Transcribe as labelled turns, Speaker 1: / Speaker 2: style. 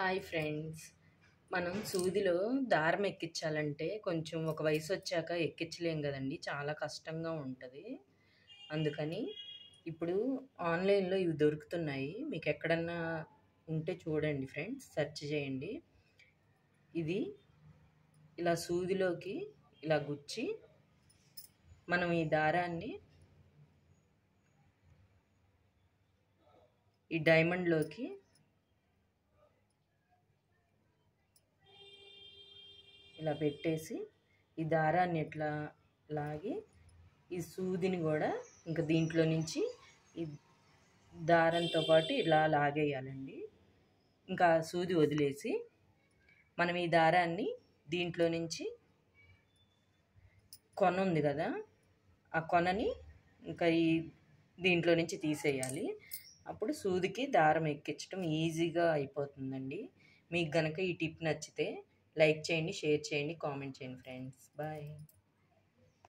Speaker 1: Hi friends. మనం సూదిలో దారం ఎక్కించాలంటే కొంచెం ఒక వయసు వచ్చాక ఎక్కించలేం కదండి, చాలా కష్టంగా ఉంటుంది. అందుకని ఇప్పుడు ఆన్లైన్లో ఇవి దొరుకుతున్నాయి. మీకు ఎక్కడన్నా ఉంటే చూడండి ఫ్రెండ్స్, సెర్చ్ చేయండి. ఇది ఇలా సూదిలోకి ఇలా గుచ్చి మనం ఈ దారాన్ని ఈ డైమండ్లోకి ఇలా పెట్టేసి ఈ దారాన్ని ఇట్లా లాగి ఈ సూదిని కూడా ఇంకా దీంట్లో నుంచి ఈ దారంతో పాటు ఇలా లాగేయాలండి. ఇంకా సూది వదిలేసి మనం ఈ దారాన్ని దీంట్లో నుంచి కొన ఉంది కదా, ఆ కొనని ఇంకా ఈ దీంట్లో నుంచి తీసేయాలి. అప్పుడు సూదికి దారం ఎక్కించడం ఈజీగా అయిపోతుందండి. మీకు కనుక ఈ టిప్ నచ్చితే లైక్ చేయండి, షేర్ చేయండి, కామెంట్ చేయండి ఫ్రెండ్స్. బాయ్.